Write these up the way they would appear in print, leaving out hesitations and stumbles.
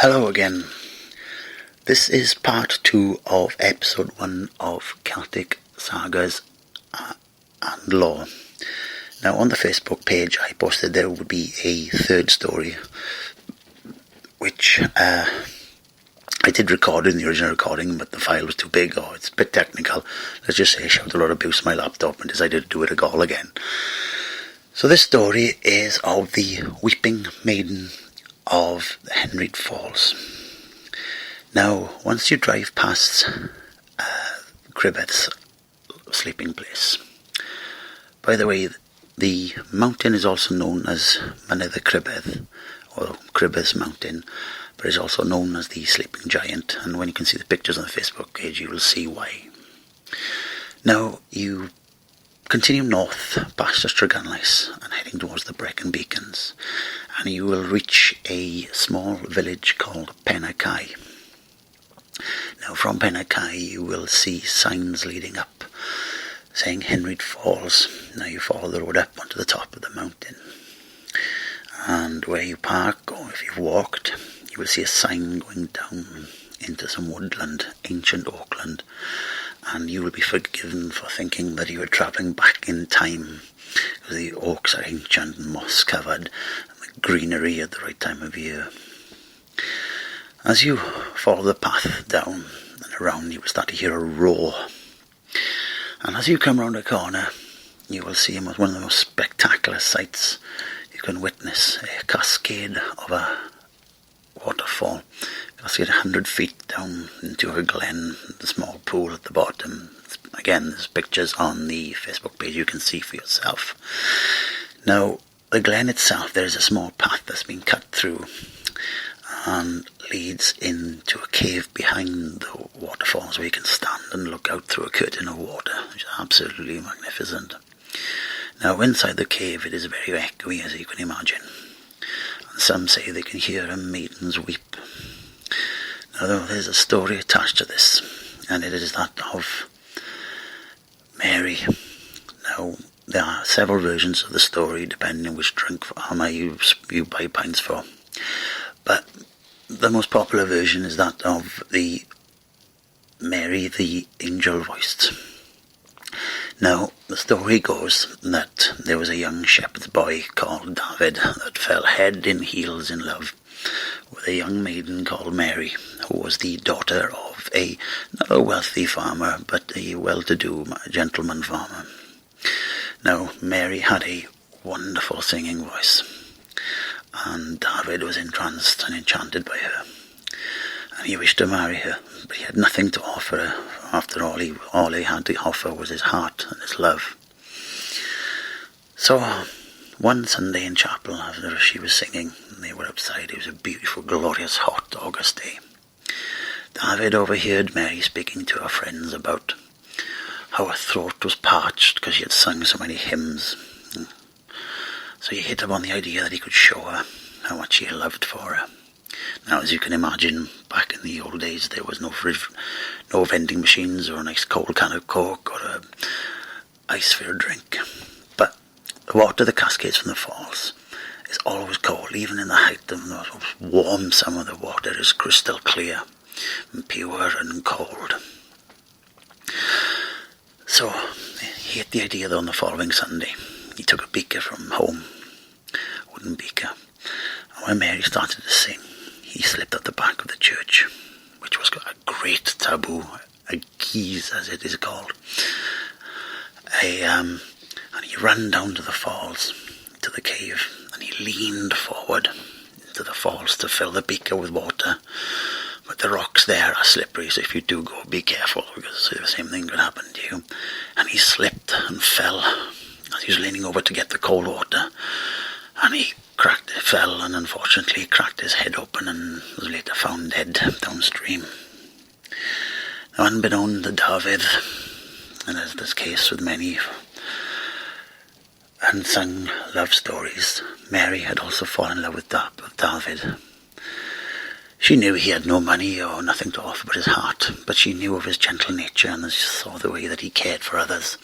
Hello again. This is part 2 of episode 1 of Celtic Sagas and Law. Now on the Facebook page I posted there would be a third story which I did record in the original recording, but the file was too big, or it's a bit technical. Let's just say I shouted a lot of abuse on my laptop and decided to do it all again. So this story is of the Weeping Maiden of the Henrhyd Falls. Now, once you drive past Cribbeth's sleeping place, by the way, the mountain is also known as Mynydd Cribbeth, or Cribbeth's Mountain, but is also known as the Sleeping Giant, and when you can see the pictures on the Facebook page you will see why. Now, you continue north past the Straganlais and heading towards the Brecon Beacons, and you will reach a small village called Penacai. Now from Penacai you will see signs leading up saying Henrhyd Falls. Now you follow the road up onto the top of the mountain, and where you park, or if you've walked, you will see a sign going down into some woodland, ancient oakland, and you will be forgiven for thinking that you are travelling back in time, because the oaks are ancient and moss covered, and the greenery at the right time of year. As you follow the path down and around, you will start to hear a roar, and as you come round a corner you will see one of the most spectacular sights you can witness: a cascade of a waterfall, cascade 100 feet down into a glen, the small pool at the bottom. Again, there's pictures on the Facebook page you can see for yourself. Now, the glen itself, there is a small path that's been cut through and leads into a cave behind the waterfalls where you can stand and look out through a curtain of water, which is absolutely magnificent. Now, inside the cave it is very echoey, as you can imagine. Some say they can hear a maiden's weep. Now there's a story attached to this, and it is that of Mary. Now there are several versions of the story depending on which drink farmer you buy pints for, but the most popular version is that of the Mary the angel voiced. Now, the story goes that there was a young shepherd's boy called David that fell head in heels in love with a young maiden called Mary, who was the daughter of not a wealthy farmer, but a well-to-do gentleman farmer. Now, Mary had a wonderful singing voice, and David was entranced and enchanted by her, and he wished to marry her, but he had nothing to offer her. After all he had to offer was his heart and his love. So, one Sunday in chapel, after she was singing, and they were outside, it was a beautiful, glorious, hot August day, David overheard Mary speaking to her friends about how her throat was parched because she had sung so many hymns. So he hit upon the idea that he could show her how much he loved for her. Now, as you can imagine, back in the old days there was no vending machines or a nice cold can of Coke or a ice for a drink. But the water that cascades from the falls is always cold. Even in the height of the warm summer, the water is crystal clear and pure and cold. So he had the idea that on the following Sunday he took a beaker from home, a wooden beaker, and when Mary started to sing, he slipped at the back of the church, which was a great taboo, a geese as it is called. And he ran down to the falls, to the cave, and he leaned forward into the falls to fill the beaker with water. But the rocks there are slippery, so if you do go, be careful, because the same thing could happen to you. And he slipped and fell as he was leaning over to get the cold water, and he fell and unfortunately cracked his head open and was later found dead downstream. Now, unbeknown to David, and as this case with many unsung love stories, Mary had also fallen in love with David. She knew he had no money or nothing to offer but his heart, but she knew of his gentle nature and saw the way that he cared for others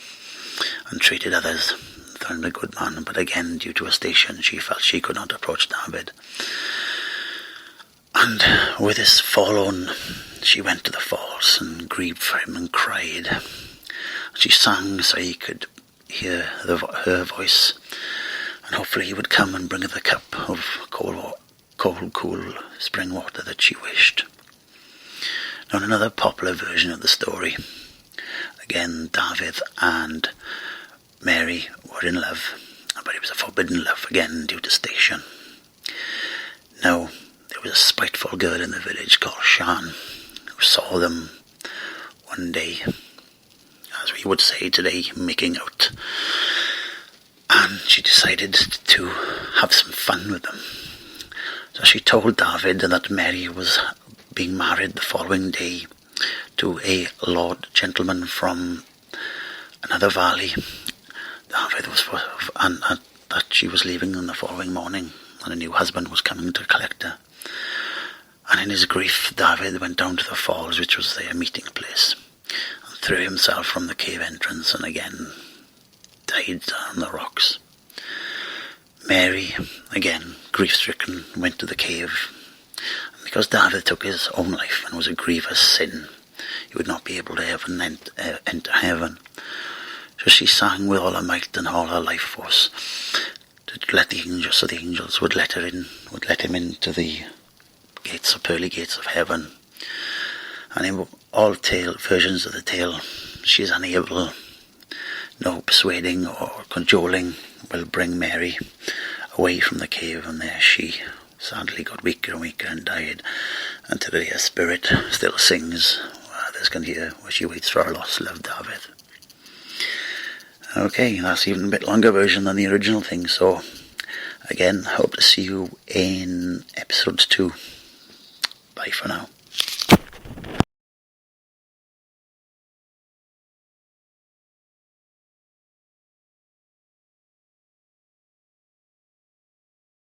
and treated others. Found a good man, but again, due to her station, she felt she could not approach David. And with this forlorn, she went to the falls and grieved for him and cried. She sang so he could hear her voice, and hopefully he would come and bring her the cup of cool, spring water that she wished. Now, in another popular version of the story, again, David and Mary were in love, but it was a forbidden love again due to station. Now, there was a spiteful girl in the village called Shan who saw them one day, as we would say today, making out, and she decided to have some fun with them. So she told David that Mary was being married the following day to a lord gentleman from another valley. David was and that she was leaving on the following morning, and a new husband was coming to collect her. And in his grief, David went down to the falls, which was their meeting place, and threw himself from the cave entrance, and again died on the rocks. Mary, again grief-stricken, went to the cave. And because David took his own life and was a grievous sin, he would not be able to enter heaven. So she sang with all her might and all her life force to let the angels, so the angels would let her in, would let him into the gates, the pearly gates of heaven. And in all versions of the tale, she is unable, no persuading or cajoling will bring Mary away from the cave, and there she sadly got weaker and weaker and died, and today her spirit still sings, others can hear, where she waits for her lost love, David. Okay, that's even a bit longer version than the original thing, so again, hope to see you in episode 2. Bye for now.